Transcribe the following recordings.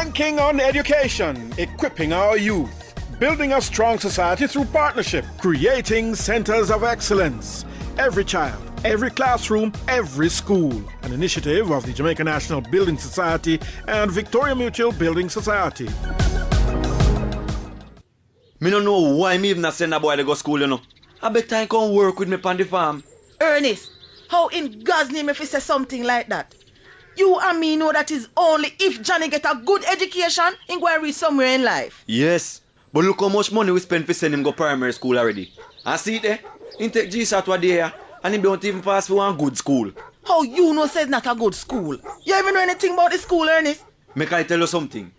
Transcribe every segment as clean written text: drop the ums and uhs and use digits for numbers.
Banking on education, equipping our youth, building a strong society through partnership, creating centers of excellence. Every child, every classroom, every school. An initiative of the Jamaica National Building Society and Victoria Mutual Building Society. Me don't know why me even send a boy to go school, you know. I bet I can work with me on the farm. Ernest, how in God's name if he say something like that? You and me know that is only if Johnny get a good education and go and reach somewhere in life. Yes, but look how much money we spend for sending him go primary school already. And see it there, he take GSAT one day and he don't even pass for one good school. How you know says not a good school? You even know anything about the school, Ernest? Make I tell you something.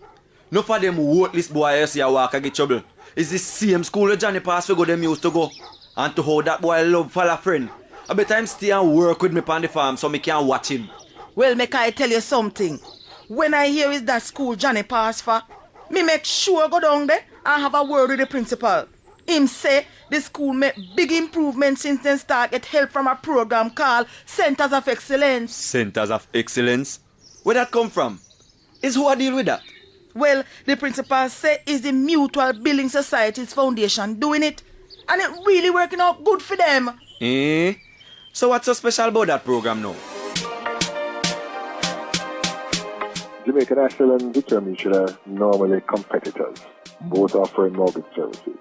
None of them worthless boy you see a walk and get trouble. It's the same school that Johnny pass for go them used to go. And to how that boy love for a friend. I bet I'm stay and work with me on the farm so me can watch him. Well, make I tell you something. When I hear is that school Johnny pass for, me make sure go down there and have a word with the principal. Him say the school make big improvements since they start get help from a program called Centers of Excellence. Centers of Excellence? Where that come from? Is who I deal with that? Well, the principal say is the Mutual Building Society's foundation doing it. And it really working out good for them. Eh? So what's so special about that program now? Jamaica National and Victoria Mutual are normally competitors, both offering mortgage services.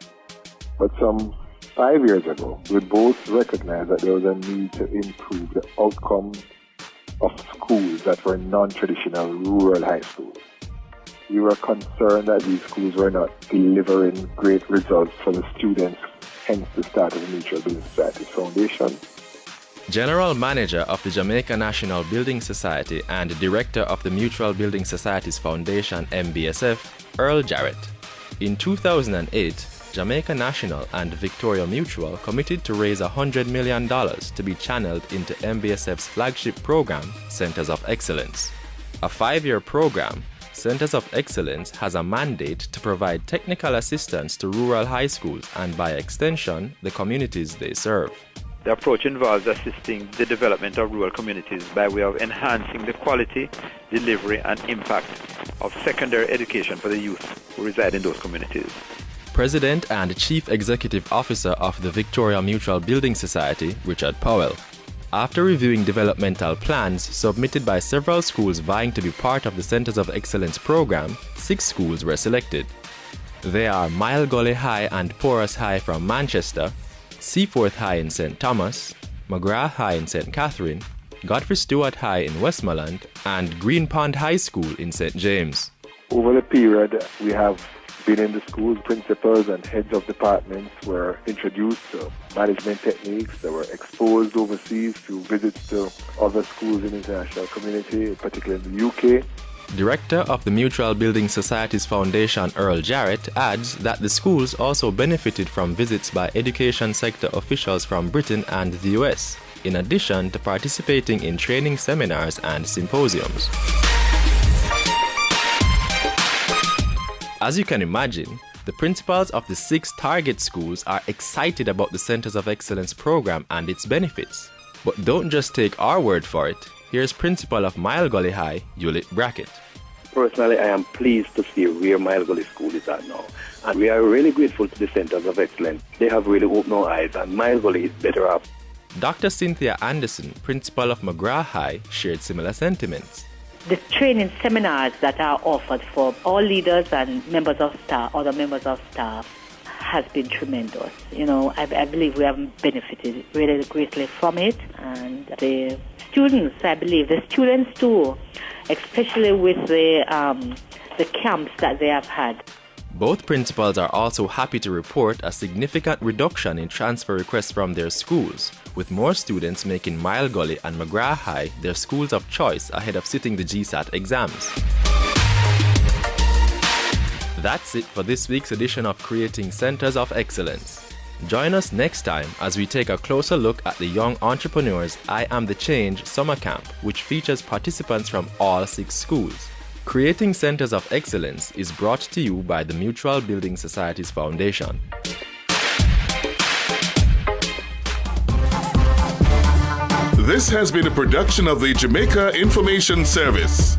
But some 5 years ago, we both recognized that there was a need to improve the outcome of schools that were non-traditional rural high schools. We were concerned that these schools were not delivering great results for the students, hence the start of the Mutual Building Society Foundation. General Manager of the Jamaica National Building Society and Director of the Mutual Building Societies Foundation MBSF, Earl Jarrett. In 2008, Jamaica National and Victoria Mutual committed to raise $100 million to be channeled into MBSF's flagship program, Centers of Excellence. A 5-year program, Centers of Excellence has a mandate to provide technical assistance to rural high schools and, by extension, the communities they serve. The approach involves assisting the development of rural communities by way of enhancing the quality, delivery, and impact of secondary education for the youth who reside in those communities. President and Chief Executive Officer of the Victoria Mutual Building Society, Richard Powell. After reviewing developmental plans submitted by several schools vying to be part of the Centers of Excellence program, 6 schools were selected. They are Mile Gully High and Porus High from Manchester, Seaforth High in St. Thomas, McGrath High in St. Catherine, Godfrey Stewart High in Westmoreland, and Green Pond High School in St. James. Over the period, we have been in the schools, principals and heads of departments were introduced to management techniques that were exposed overseas through visits to other schools in the international community, particularly in the UK. Director of the Mutual Building Societies Foundation, Earl Jarrett, adds that the schools also benefited from visits by education sector officials from Britain and the US, in addition to participating in training seminars and symposiums. As you can imagine, the principals of the 6 target schools are excited about the Centers of Excellence program and its benefits. But don't just take our word for it. Here's Principal of Mile Gully High, Hewlett Brackett. Personally, I am pleased to see where Mile Gully School is at now. And we are really grateful to the Centers of Excellence. They have really opened our eyes, and Mile Gully is better off. Dr. Cynthia Anderson, Principal of McGrath High, shared similar sentiments. The training seminars that are offered for all leaders and members of staff, other members of staff, has been tremendous. You know, I believe we have benefited really greatly from it. And the students, I believe, the students too, especially with the camps that they have had. Both principals are also happy to report a significant reduction in transfer requests from their schools, with more students making Mile Gully and McGrath High their schools of choice ahead of sitting the GSAT exams. That's it for this week's edition of Creating Centers of Excellence. Join us next time as we take a closer look at the Young Entrepreneurs I Am the Change Summer Camp, which features participants from all 6 schools. Creating Centers of Excellence is brought to you by the Mutual Building Societies Foundation. This has been a production of the Jamaica Information Service.